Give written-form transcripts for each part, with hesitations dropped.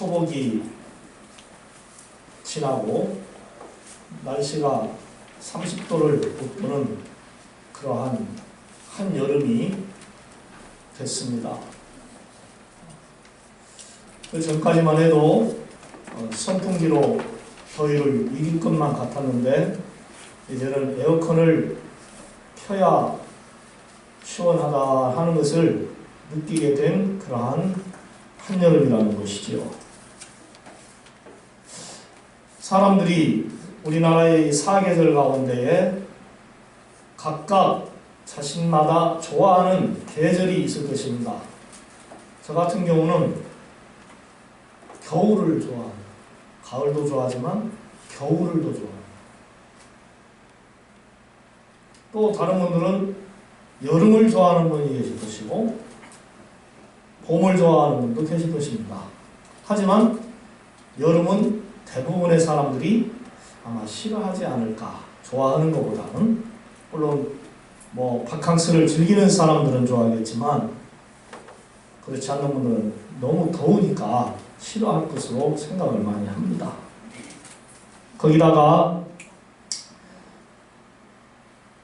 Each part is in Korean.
초복이 지나고 날씨가 30도를 웃도는 그러한 한여름이 됐습니다. 그 전까지만 해도 선풍기로 더위를 이길 것만 같았는데 이제는 에어컨을 켜야 시원하다 하는 것을 느끼게 된 그러한 한여름이라는 것이지요. 사람들이 우리나라의 사계절 가운데에 각각 자신마다 좋아하는 계절이 있을 것입니다. 저 같은 경우는 겨울을 좋아합니다. 가을도 좋아하지만 겨울을 더 좋아합니다. 또 다른 분들은 여름을 좋아하는 분이 계실 것이고 봄을 좋아하는 분도 계실 것입니다. 하지만 여름은 대부분의 사람들이 아마 싫어하지 않을까. 좋아하는 것보다는 물론 바캉스를 즐기는 사람들은 좋아하겠지만 그렇지 않는 분들은 너무 더우니까 싫어할 것으로 생각을 많이 합니다. 거기다가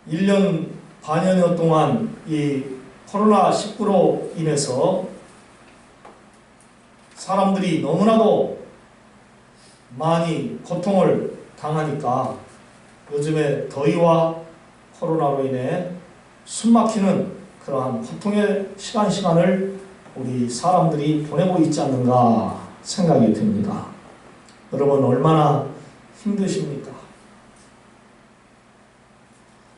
1년 반여여 동안 이 코로나19로 인해서 사람들이 너무나도 많이 고통을 당하니까 요즘에 더위와 코로나로 인해 숨막히는 그러한 고통의 시간을 우리 사람들이 보내고 있지 않는가 생각이 듭니다. 여러분 얼마나 힘드십니까?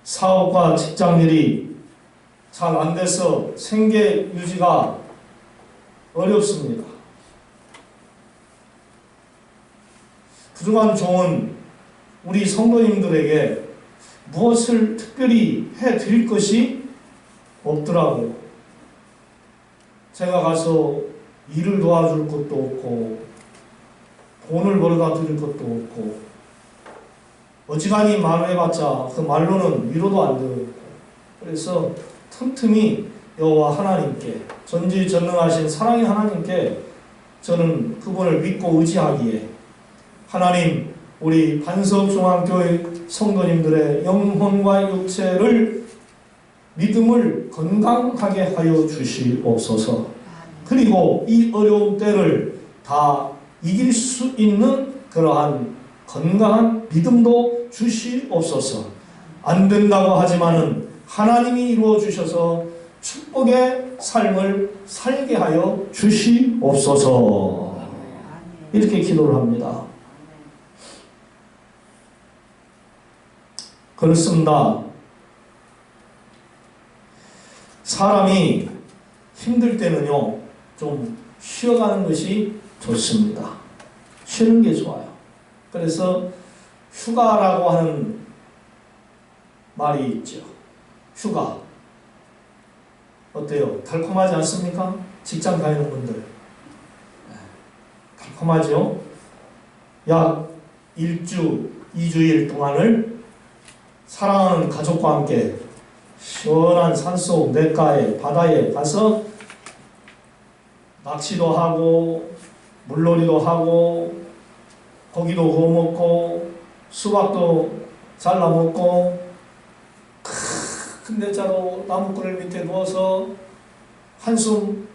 사업과 직장일이 잘 안 돼서 생계 유지가 어렵습니다. 그동안 좋은 우리 성도님들에게 무엇을 특별히 해드릴 것이 없더라고요. 제가 가서 일을 도와줄 것도 없고 돈을 벌어다 드릴 것도 없고 어지간히 말해봤자 그 말로는 위로도 안 되고 그래서 틈틈이 여호와 하나님께 전지전능하신 사랑의 하나님께 저는 그분을 믿고 의지하기에 하나님 우리 반석중앙교회 성도님들의 영혼과 육체를 믿음을 건강하게 하여 주시옵소서. 그리고 이 어려운 때를 다 이길 수 있는 그러한 건강한 믿음도 주시옵소서. 안 된다고 하지만은 하나님이 이루어 주셔서 축복의 삶을 살게 하여 주시옵소서. 이렇게 기도를 합니다. 그렇습니다. 사람이 힘들 때는요, 좀 쉬어가는 것이 좋습니다. 쉬는 게 좋아요. 그래서 휴가라고 하는 말이 있죠. 휴가. 어때요? 달콤하지 않습니까? 직장 다니는 분들. 달콤하죠? 약 1주, 2주일 동안을 사랑하는 가족과 함께 시원한 산속 냇가에 바다에 가서 낚시도 하고 물놀이도 하고 고기도 구워 먹고 수박도 잘라 먹고 큰 대자로 나무꾼을 밑에 누워서 한숨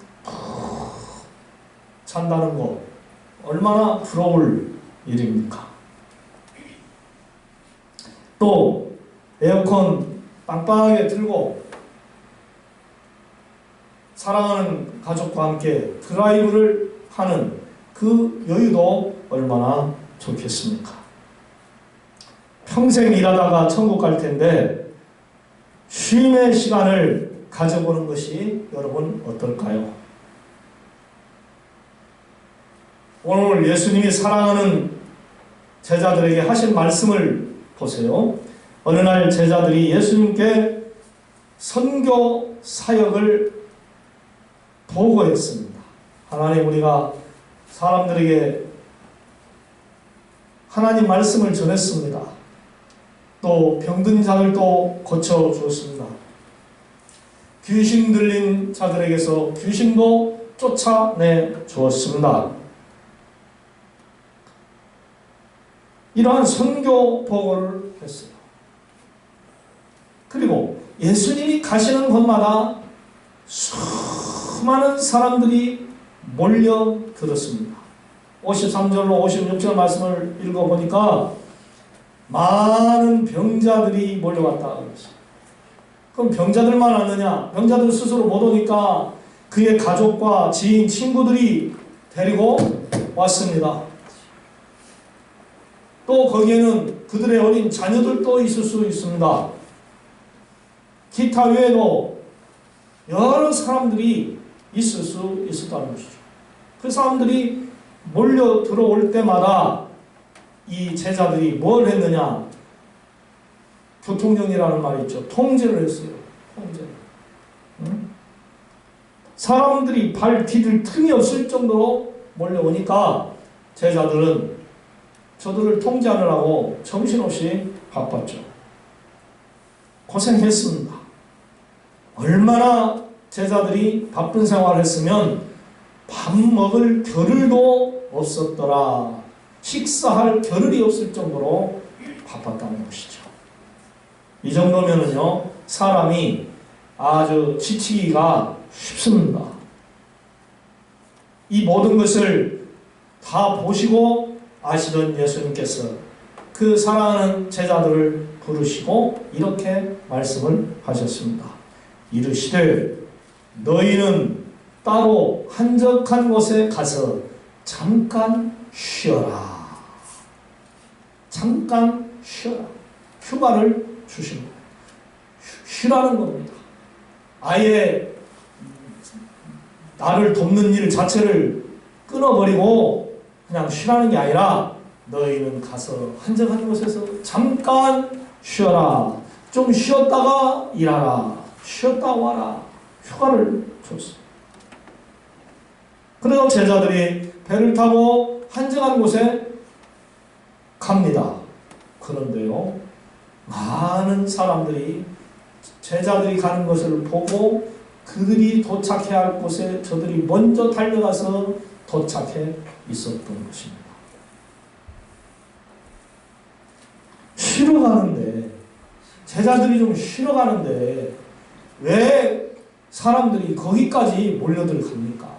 잔다는 거 얼마나 부러울 일입니까? 또 에어컨 빵빵하게 틀고 사랑하는 가족과 함께 드라이브를 하는 그 여유도 얼마나 좋겠습니까? 평생 일하다가 천국 갈 텐데 쉼의 시간을 가져보는 것이 여러분 어떨까요? 오늘 예수님이 사랑하는 제자들에게 하신 말씀을 보세요. 어느 날 제자들이 예수님께 선교 사역을 보고했습니다. 하나님, 우리가 사람들에게 하나님 말씀을 전했습니다. 또 병든 자들도 고쳐주었습니다. 귀신 들린 자들에게서 귀신도 쫓아내 주었습니다. 이러한 선교 보고를 했어요. 그리고 예수님이 가시는 곳마다 수많은 사람들이 몰려들었습니다. 53절로 56절 말씀을 읽어보니까 많은 병자들이 몰려왔다 그랬어요. 그럼 병자들만 왔느냐? 병자들 스스로 못 오니까 그의 가족과 지인, 친구들이 데리고 왔습니다. 또 거기에는 그들의 어린 자녀들도 있을 수 있습니다. 기타 외에도 여러 사람들이 있을 수 있었다는 것이죠. 그 사람들이 몰려 들어올 때마다 이 제자들이 뭘 했느냐? 교통정리라는 말이 있죠. 통제를 했어요. 통제. 응? 사람들이 발 디딜 틈이 없을 정도로 몰려오니까 제자들은 저들을 통제하느라고 정신없이 바빴죠. 고생했습니다. 얼마나 제자들이 바쁜 생활을 했으면 밥 먹을 겨를도 없었더라. 식사할 겨를이 없을 정도로 바빴다는 것이죠. 이 정도면은요, 사람이 아주 지치기가 쉽습니다. 이 모든 것을 다 보시고 아시던 예수님께서 그 사랑하는 제자들을 부르시고 이렇게 말씀을 하셨습니다. 이르시되 너희는 따로 한적한 곳에 가서 잠깐 쉬어라. 잠깐 쉬어라. 휴가를 주신 거예요. 쉬라는 겁니다. 아예 나를 돕는 일 자체를 끊어버리고 그냥 쉬라는 게 아니라 너희는 가서 한적한 곳에서 잠깐 쉬어라. 좀 쉬었다가 일하라. 쉬었다 와라. 휴가를 줬어요. 그래서 제자들이 배를 타고 한적한 곳에 갑니다. 그런데요, 많은 사람들이 제자들이 가는 것을 보고 그들이 도착해야 할 곳에 저들이 먼저 달려가서 도착해 있었던 것입니다. 쉬러 가는데, 제자들이 좀 쉬러 가는데 왜 사람들이 거기까지 몰려들 갑니까?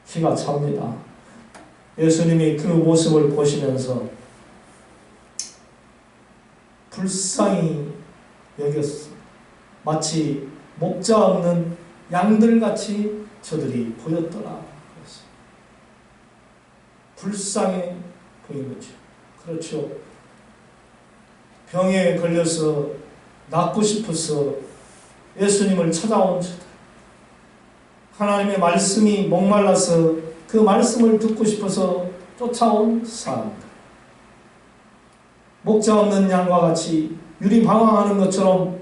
기가 찹니다. 예수님이 그 모습을 보시면서 불쌍히 여겼어. 마치 목자 없는 양들같이 저들이 보였더라. 불쌍해 보인 거죠. 그렇죠. 병에 걸려서 낫고 싶어서 예수님을 찾아온 저들, 하나님의 말씀이 목말라서 그 말씀을 듣고 싶어서 쫓아온 사람들, 목자 없는 양과 같이 유리방황하는 것처럼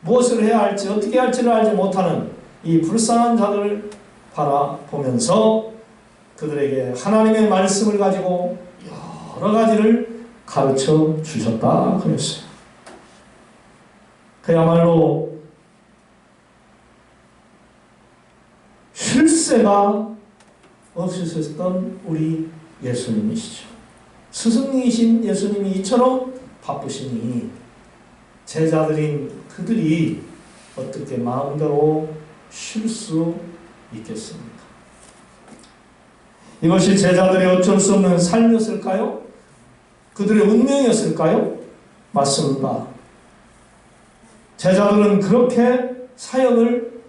무엇을 해야 할지 어떻게 할지를 알지 못하는 이 불쌍한 자들을 바라보면서 그들에게 하나님의 말씀을 가지고 여러 가지를 가르쳐 주셨다 그랬어요. 그야말로 쉴 새가 없으셨던 우리 예수님이시죠. 스승이신 예수님이 이처럼 바쁘시니 제자들인 그들이 어떻게 마음대로 쉴 수 있겠습니까? 이것이 제자들의 어쩔 수 없는 삶이었을까요? 그들의 운명이었을까요? 맞습니다. 제자들은 그렇게 사역을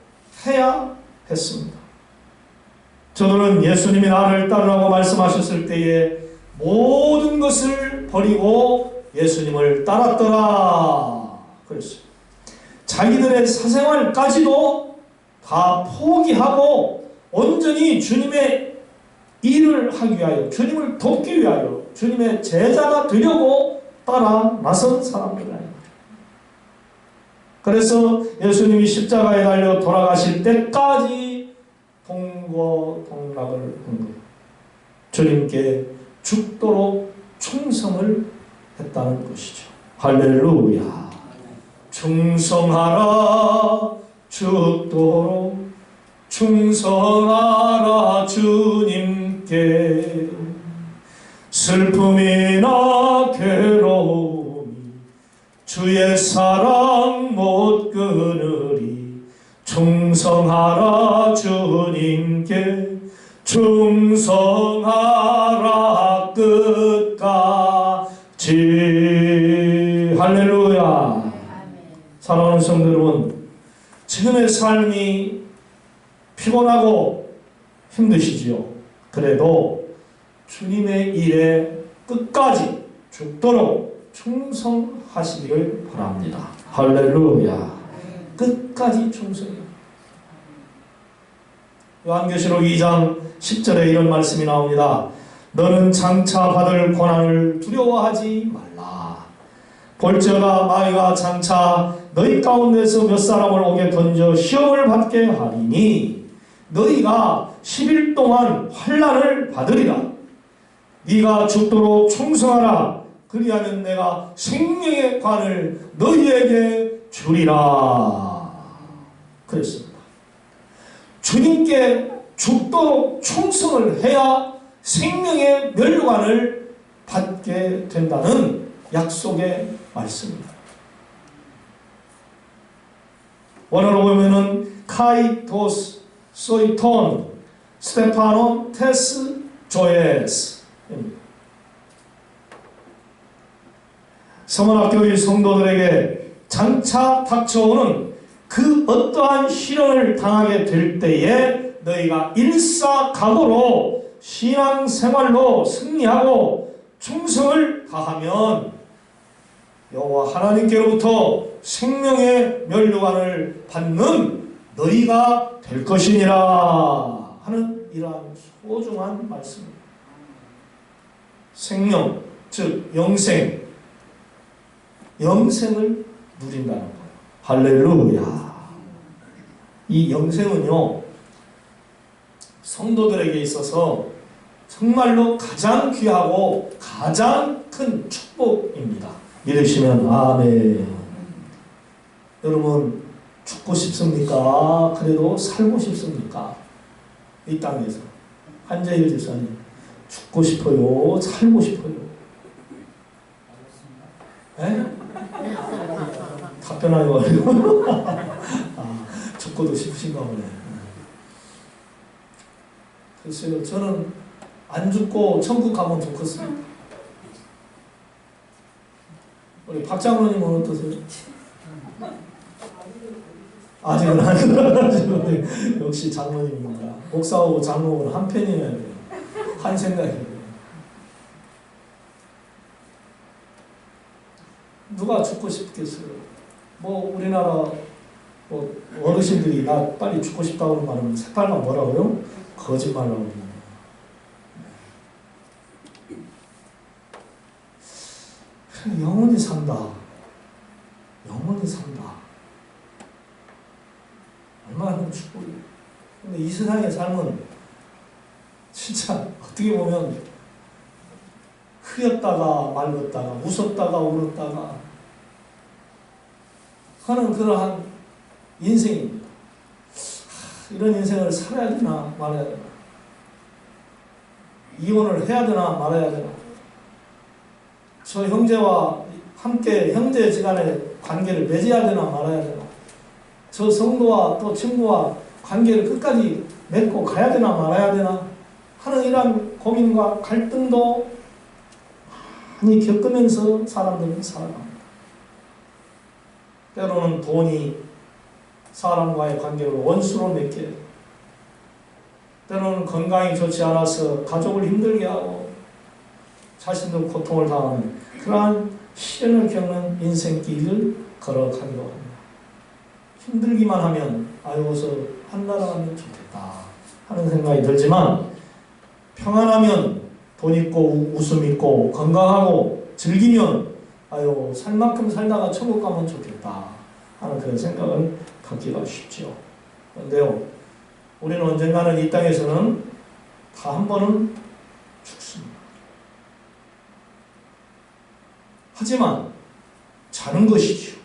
해야 했습니다. 저들은 예수님이 나를 따르라고 말씀하셨을 때에 모든 것을 버리고 예수님을 따랐더라 그랬어요. 자기들의 사생활까지도 다 포기하고 온전히 주님의 일을 하기 위하여, 주님을 돕기 위하여, 주님의 제자가 되려고 따라 나선 사람들. 그래서 예수님이 십자가에 달려 돌아가실 때까지 동고동락을 한 거예요. 주님께 죽도록 충성을 했다는 것이죠. 할렐루야. 충성하라, 죽도록 충성하라 주님께. 슬픔이나 괴로움이 주의 사랑 못 끊으리. 충성하라 주님께 충성하라 끝까지. 할렐루야. 사랑하는 성도 여러분, 지금의 삶이 피곤하고 힘드시지요. 그래도 주님의 일에 끝까지 죽도록 충성하시기를 바랍니다. 할렐루야. 끝까지 충성해요. 요한계시록 2장 10절에 이런 말씀이 나옵니다. 너는 장차 받을 고난을 두려워하지 말라. 볼지어다 마귀가 장차 너희 가운데서 몇 사람을 옥에 던져 시험을 받게 하리니 너희가 10일 동안 환난을 받으리라. 네가 죽도록 충성하라. 그리하면 내가 생명의 관을 너희에게 주리라. 그랬습니다. 주님께 죽도록 충성을 해야 생명의 멸류관을 받게 된다는 약속의 말씀입니다. 원어로 보면은 카이토스 소이톤 스테파노 테스 조에스. 서문학교의 성도들에게 장차 닥쳐오는 그 어떠한 시련을 당하게 될 때에 너희가 일사각오로 신앙생활로 승리하고 충성을 다하면 여호와 하나님께로부터 생명의 멸류관을 받는 너희가 될 것이니라 하는 이러한 소중한 말씀입니다. 생명, 즉 영생을 누린다는 거예요. 할렐루야. 이 영생은요, 성도들에게 있어서 정말로 가장 귀하고 가장 큰 축복입니다. 믿으시면 아멘. 여러분 죽고 싶습니까? 그래도 살고 싶습니까? 이 땅에서. 한재일 집사님, 죽고 싶어요? 살고 싶어요? 에? 답변하기 어려워. 죽고도 싶으신가 보네. 글쎄요, 저는 안 죽고 천국 가면 좋겠습니다. 우리 박 장로님은 어떠세요? 아직은 아니고 역시 장로님입니다. 목사하고 장로는 한 편이네요. 한 생각이에요. 누가 죽고 싶겠어요? 뭐 우리나라 뭐 어르신들이 나 빨리 죽고 싶다고 말하면 새빨간 뭐라고요? 거짓말라고 합니다. 영원히 산다. 영원히 산다. 얼마나 큰 축복이에요. 근데 이 세상의 삶은 진짜 어떻게 보면 흐렸다가 맑았다가 웃었다가 울었다가 하는 그러한 인생입니다. 이런 인생을 살아야 되나 말아야 되나, 이혼을 해야 되나 말아야 되나, 저 형제와 함께 형제지간의 관계를 맺어야 되나 말아야 되나, 저 성도와 또 친구와 관계를 끝까지 맺고 가야 되나 말아야 되나 하는 이러한 고민과 갈등도 많이 겪으면서 사람들은 살아갑니다. 때로는 돈이 사람과의 관계를 원수로 맺게, 때로는 건강이 좋지 않아서 가족을 힘들게 하고 자신도 고통을 당하는 그러한 시련을 겪는 인생길을 걸어가기도 합니다. 힘들기만 하면 어서 한나라하면 좋겠다 하는 생각이 들지만, 평안하면 돈 있고 웃음 있고 건강하고 즐기면 살 만큼 살다가 천국 가면 좋겠다 하는 그런 생각을 갖기가 쉽죠. 그런데요, 우리는 언젠가는 이 땅에서는 다 한 번은 죽습니다. 하지만 자는 것이죠.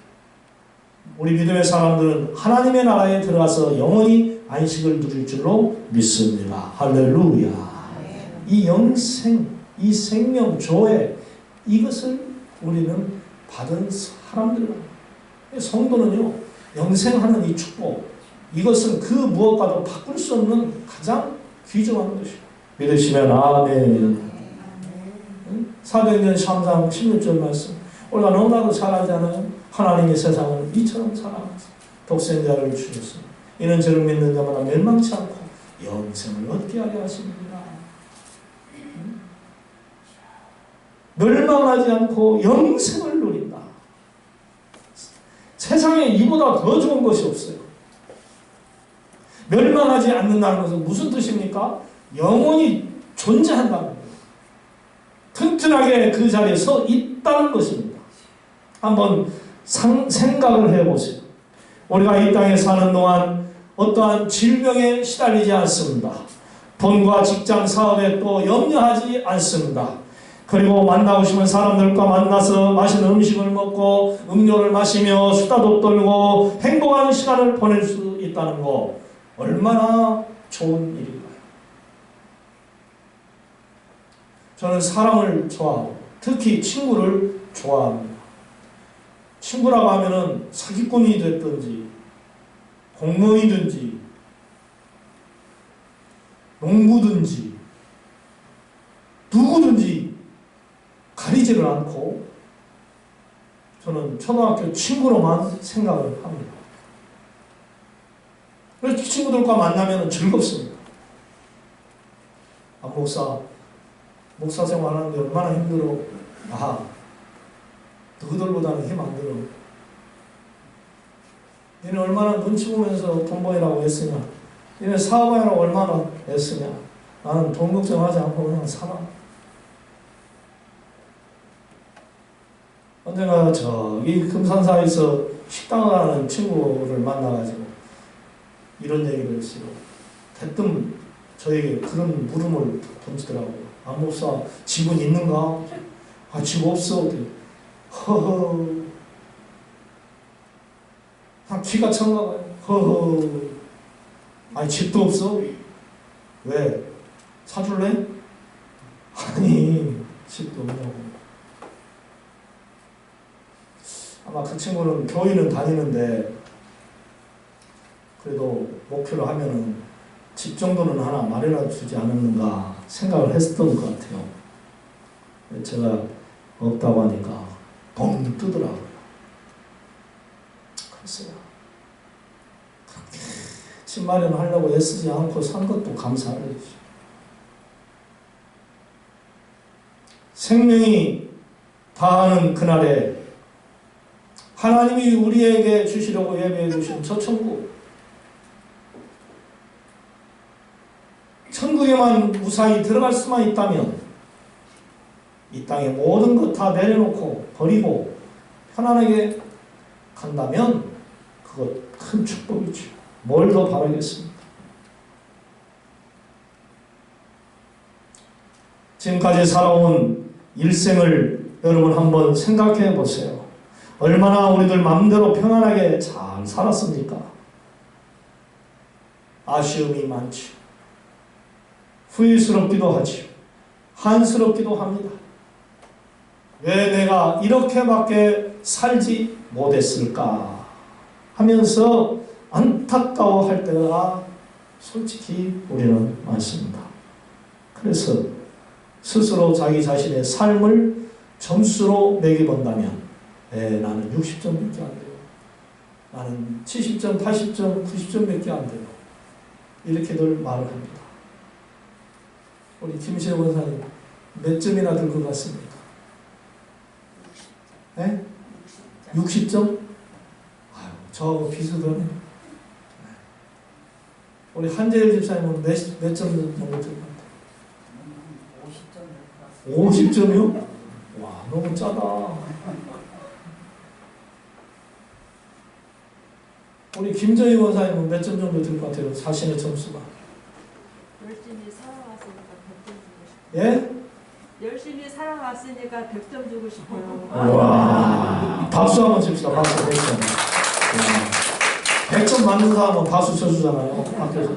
우리 믿음의 사람들은 하나님의 나라에 들어가서 영원히 안식을 누릴 줄로 믿습니다. 할렐루야. 이 영생, 이 생명 조회 이것을 우리는 받은 사람들입니다. 성도는요 영생하는 이 축복 이것은 그 무엇과도 바꿀 수 없는 가장 귀중한 것이에요. 믿으시면 아멘. 사도행전 3장 16절 말씀 우리가 너무나도 잘 알잖아요. 하나님이 세상을 이처럼 사랑하사 독생자를 주셨으니 이는 저를 믿는 자마다 멸망치 않고 영생을 얻게 하려 하십니다. 멸망하지 않고 영생을 누린다. 세상에 이보다 더 좋은 것이 없어요. 멸망하지 않는다는 것은 무슨 뜻입니까? 영원히 존재한다는 거예요. 튼튼하게 그 자리에 서 있다는 것입니다. 한번 생각을 해보세요. 우리가 이 땅에 사는 동안 어떠한 질병에 시달리지 않습니다. 돈과 직장, 사업에 또 염려하지 않습니다. 그리고 만나고 싶은 사람들과 만나서 맛있는 음식을 먹고 음료를 마시며 수다도 떨고 행복한 시간을 보낼 수 있다는 거 얼마나 좋은 일인가요? 저는 사람을 좋아하고 특히 친구를 좋아합니다. 친구라고 하면은 사기꾼이 됐든지 공무원이든지 농부든지 누구든지 가리지를 않고 저는 초등학교 친구로만 생각을 합니다. 그래서 친구들과 만나면 즐겁습니다. 아, 목사 생활하는데 얼마나 힘들어. 아, 너희들보다는 힘 안 들어. 너네 얼마나 눈치 보면서 돈 벌이라고 애쓰냐. 너네 사업하느라고 얼마나 애쓰냐. 나는 돈 걱정하지 않고 그냥 살아. 언젠가 저기 금산사에서 식당을 하는 친구를 만나가지고 이런 얘기를 했어요. 대뜸 저에게 그런 물음을 던지더라고요. 아, 목사, 집은 있는가? 아, 집 없어. 허허. 아, 기가 찬가 봐요. 허허. 아니, 집도 없어? 왜? 사줄래? 아니, 집도 없냐고. 아마 그 친구는 교회는 다니는데 그래도 목표로 하면은 집 정도는 하나 마련해 주지 않았는가 생각을 했던 것 같아요. 제가 없다고 하니까 뻥 뜨더라고요. 글쎄요. 그렇게 집 마련하려고 애쓰지 않고 산 것도 감사하죠. 생명이 다하는 그날에 하나님이 우리에게 주시려고 예배해 주신 저 천국, 천국에만 무사히 들어갈 수만 있다면 이 땅에 모든 것 다 내려놓고 버리고 편안하게 간다면 그것 큰 축복이죠. 뭘 더 바라겠습니까? 지금까지 살아온 일생을 여러분 한번 생각해 보세요. 얼마나 우리들 마음대로 평안하게 잘 살았습니까? 아쉬움이 많죠. 후회스럽기도 하죠. 한스럽기도 합니다. 왜 내가 이렇게밖에 살지 못했을까 하면서 안타까워할 때가 솔직히 우리는 많습니다. 그래서 스스로 자기 자신의 삶을 점수로 매겨본다면 나는 60점밖에 안 돼요. 나는 70점, 80점, 90점밖에 안 돼요. 이렇게들 말을 합니다. 우리 김시영 원사님 몇 점이나 들 것 같습니까? 60점? 아유, 저하고 비슷하네. 우리 한재일 집사님은 몇 점 정도 들 것 같아요? 50점이요? 와, 너무 짜다. 우리 김정희 원사님은 몇 점 정도 들 것 같아요? 자신의 점수가. 열심히 살아왔으니까 100점 주고 싶어요. 예? 열심히 살아왔으니까 100점 주고 싶어요. 와, 박수 한번 칩시다. 박수 100점. 100점 맞는 사람은 박수 쳐주잖아요. 학교에서.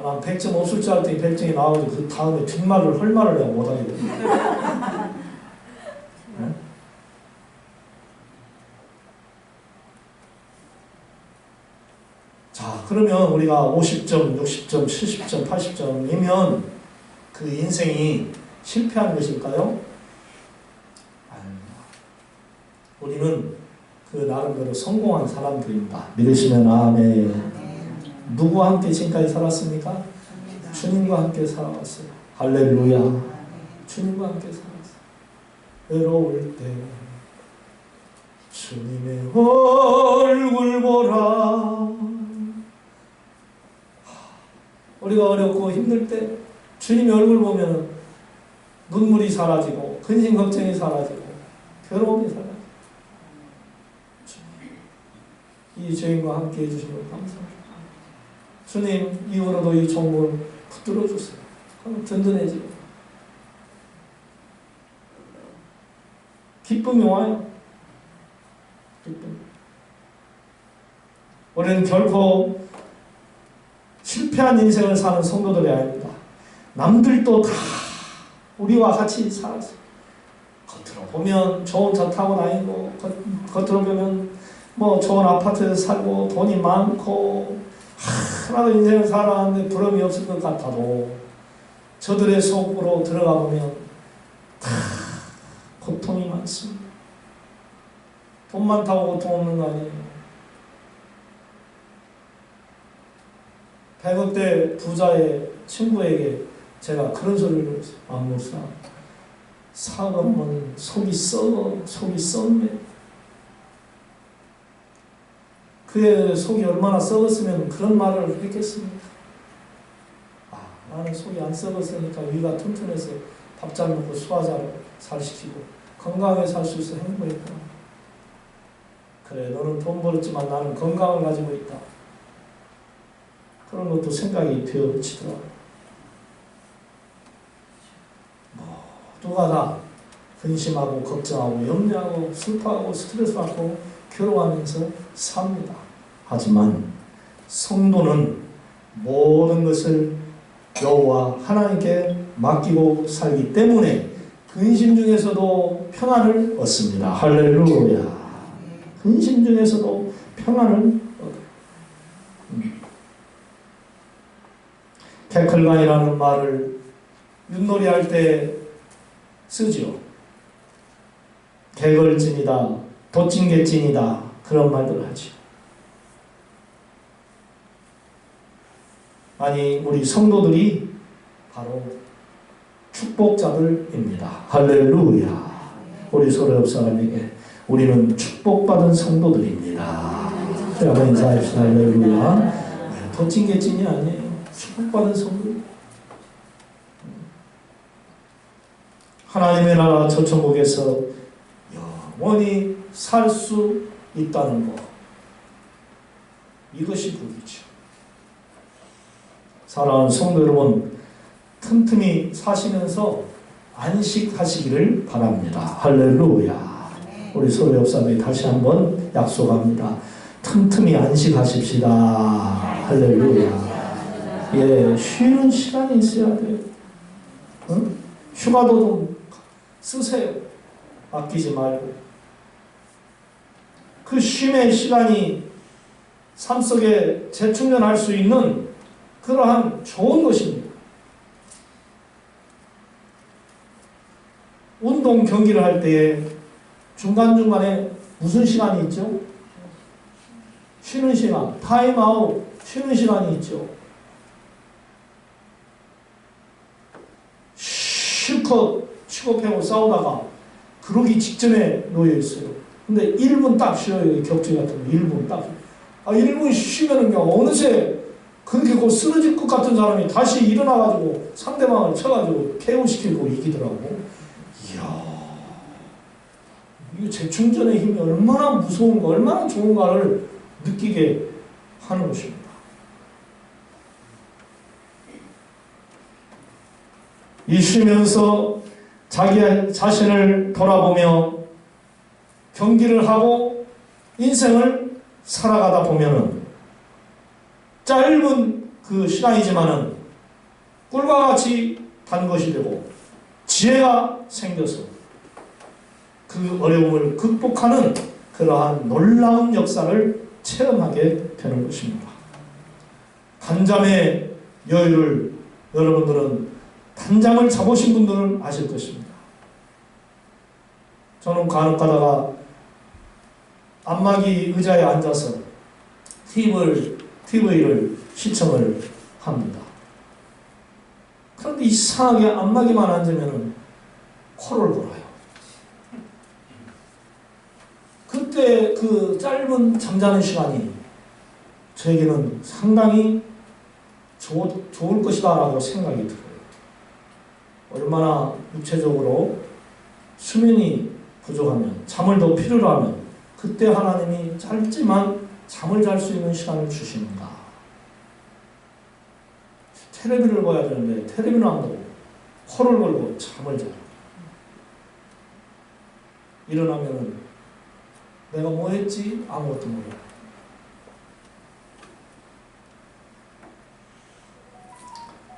난 100점 없을 줄 알았더니 100점이 나와가지고 그 다음에 뒷말을 할 말을 내가 못하겠네. 네? 자, 그러면 우리가 50점, 60점, 70점, 80점이면 그 인생이 실패한 것일까요? 아닙니다. 우리는 그 나름대로 성공한 사람들입니다. 믿으시면 아멘. 누구와 함께 지금까지 살았습니까? 주님과 함께 살아왔어요. 할렐루야. 주님과 함께 살았어요. 외로울 때 주님의 얼굴 보라. 우리가 어렵고 힘들 때 주님의 얼굴 보면 눈물이 사라지고 근심 걱정이 사라지고 괴로움이 사라지고 이 주님과 함께 해주신 것 감사합니다. 주님 이후로도 이 종을 붙들어 주세요. 그럼 든든해지고 기쁨이 와요. 기쁨. 우리는 결코 실패한 인생을 사는 성도들이 아닙니다. 남들도 다 우리와 같이 살았어요. 겉으로 보면 좋은 차 타고 다니고 겉으로 보면 뭐 좋은 아파트에서 살고 돈이 많고 하나도 인생을 살아왔는데 부러움이 없을 것 같아도 저들의 속으로 들어가 보면 다 고통이 많습니다. 돈 많다고 고통 없는 거 아니에요. 100억대 부자의 친구에게 제가 그런 소리를 했어요. 아, 목사, 사업은 속이 썩어, 속이 썩네. 그의 속이 얼마나 썩었으면 그런 말을 했겠습니까? 아, 나는 속이 안 썩었으니까 위가 튼튼해서 밥 잘 먹고 소화 잘 시키고 건강하게 살 수 있어 행복했구나. 그래, 너는 돈 벌었지만 나는 건강을 가지고 있다. 그런 것도 생각이 되어지더라고요. 모두가 다 근심하고 걱정하고 염려하고 슬퍼하고 스트레스 받고 괴로워하면서 삽니다. 하지만 성도는 모든 것을 여호와 하나님께 맡기고 살기 때문에 근심 중에서도 평안을 얻습니다. 할렐루야. 근심 중에서도 평안을 얻어요. 개클간이라는 말을 윷놀이 할 때 쓰지요. 개걸진이다, 도찐개찐이다, 그런 말들을 하죠. 아니, 우리 성도들이 바로 축복자들입니다. 할렐루야. 우리 서로 옆 사람에게 우리는 축복받은 성도들입니다. 한번 인사합시다. 할렐루야. 도찐개찐이 아니에요. 축복받은 성도. 하나님의 나라 저 천국에서 영원히 살 수 있다는 것. 이것이 복이죠. 사랑하는 성도 여러분, 틈틈이 사시면서 안식하시기를 바랍니다. 할렐루야. 우리 서로 옆 사람에 다시 한번 약속합니다. 틈틈이 안식하십시다. 할렐루야. 예, 쉬는 시간이 있어야 돼요. 응? 휴가도 좀 쓰세요. 아끼지 말고. 그 쉼의 시간이 삶 속에 재충전할 수 있는 그러한 좋은 것입니다. 운동 경기를 할 때에 중간중간에 무슨 시간이 있죠? 쉬는 시간, 타임아웃, 쉬는 시간이 있죠. 실컷 치고 패고 싸우다가 그러기 직전에 놓여 있어요. 근데 1분 딱 쉬어요. 격투기 같은 거 1분 딱. 1분 쉬면은요, 어느새 그렇게 곧 쓰러질 것 같은 사람이 다시 일어나가지고 상대방을 쳐가지고 KO시키고 이기더라고. 이야, 이 재충전의 힘이 얼마나 무서운가, 얼마나 좋은가를 느끼게 하는 것입니다. 이 쉬면서 자기 자신을 돌아보며 경기를 하고 인생을 살아가다 보면은 짧은 그 시간이지만은 꿀과 같이 단 것이 되고 지혜가 생겨서 그 어려움을 극복하는 그러한 놀라운 역사를 체험하게 되는 것입니다. 단잠의 여유를 여러분들은 단잠을 자보신 분들은 아실 것입니다. 저는 간혹 가다가 안마기 의자에 앉아서 TV를 시청을 합니다. 그런데 이상하게 안마기만 앉으면 코를 골아요. 그때 그 짧은 잠자는 시간이 저에게는 상당히 좋을 것이다 라고 생각이 들어요. 얼마나 육체적으로 수면이 부족하면, 잠을 더 필요로 하면 그때 하나님이 짧지만 잠을 잘 수 있는 시간을 주시는가. 텔레비를 봐야 되는데 텔레비는 안 보고 코를 걸고 잠을 자요. 일어나면은 내가 뭐 했지? 아무것도 모르고.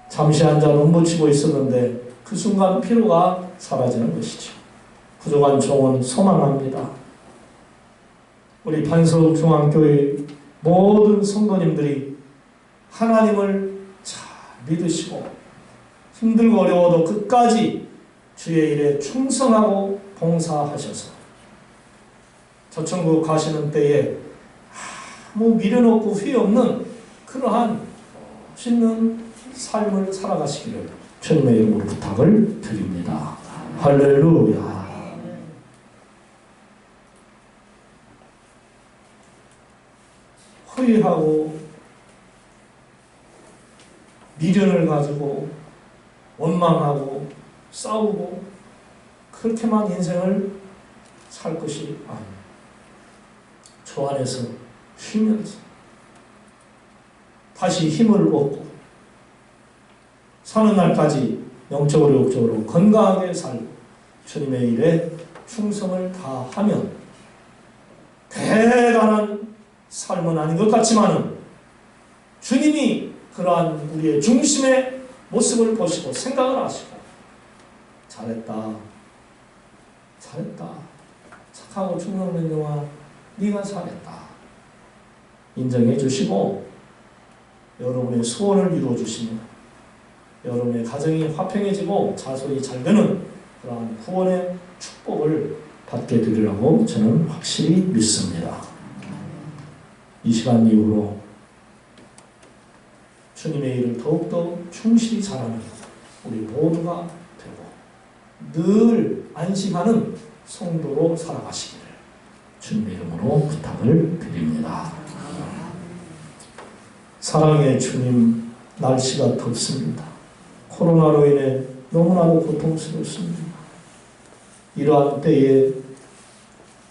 잠시 앉아 눈붙이고 있었는데 그 순간 피로가 사라지는 것이죠. 부족한 종은 소망합니다. 우리 반석중앙교회 모든 성도님들이 하나님을 잘 믿으시고 힘들고 어려워도 끝까지 주의 일에 충성하고 봉사하셔서 저천국 가시는 때에 아무 미련 없고 후회 없는 그러한 멋있는 삶을 살아가시기를 주님의 이름으로 부탁을 드립니다. 할렐루야. 후회하고 미련을 가지고 원망하고 싸우고 그렇게만 인생을 살 것이 아닙니다. 주 안에서 쉬면서 다시 힘을 얻고 사는 날까지 영적으로 육적으로 건강하게 살고 주님의 일에 충성을 다하면 대단한 삶은 아닌 것 같지만은 주님이 그러한 우리의 중심의 모습을 보시고 생각을 하시고 잘했다 착하고 충성된 영아 네가 잘했다 인정해 주시고 여러분의 소원을 이루어 주시면 여러분의 가정이 화평해지고 자손이 잘 되는 그러한 구원의 축복을 받게 되리라고 저는 확실히 믿습니다. 이 시간 이후로 주님의 일을 더욱더 충실히 잘하는 우리 모두가 되고 늘 안심하는 성도로 살아가시기를 주님의 이름으로 부탁을 드립니다. 사랑의 주님, 날씨가 덥습니다. 코로나로 인해 너무나도 고통스럽습니다. 이러한 때에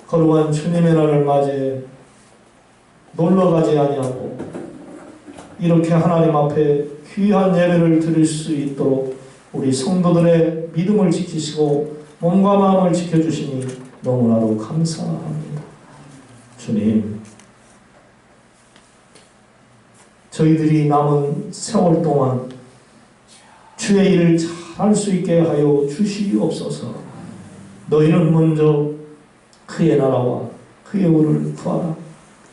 거룩한 주님의 날을 맞이해 놀러가지 아니하고 이렇게 하나님 앞에 귀한 예배를 드릴 수 있도록 우리 성도들의 믿음을 지키시고 몸과 마음을 지켜주시니 너무나도 감사합니다. 주님, 저희들이 남은 세월 동안 주의 일을 잘할 수 있게 하여 주시옵소서. 너희는 먼저 그의 나라와 그의 의를 구하라.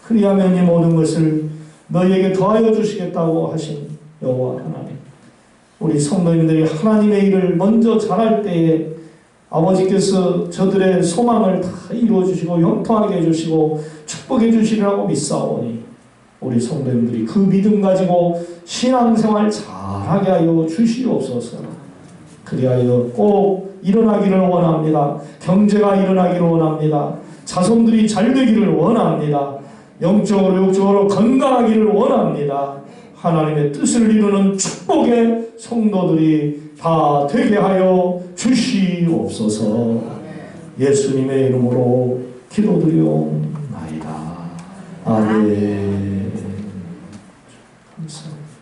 그리하면 이 모든 것을 너희에게 더하여 주시겠다고 하신 여호와 하나님, 우리 성도님들이 하나님의 일을 먼저 잘할 때에 아버지께서 저들의 소망을 다 이루어 주시고 형통하게 해주시고 축복해 주시리라고 믿사오니 우리 성도님들이 그 믿음 가지고 신앙생활 잘하게 하여 주시옵소서. 그리하여 꼭 일어나기를 원합니다. 경제가 일어나기를 원합니다. 자손들이 잘 되기를 원합니다. 영적으로 육적으로 건강하기를 원합니다. 하나님의 뜻을 이루는 축복의 성도들이 다 되게 하여 주시옵소서. 예수님의 이름으로 기도드리옵나이다. 아멘.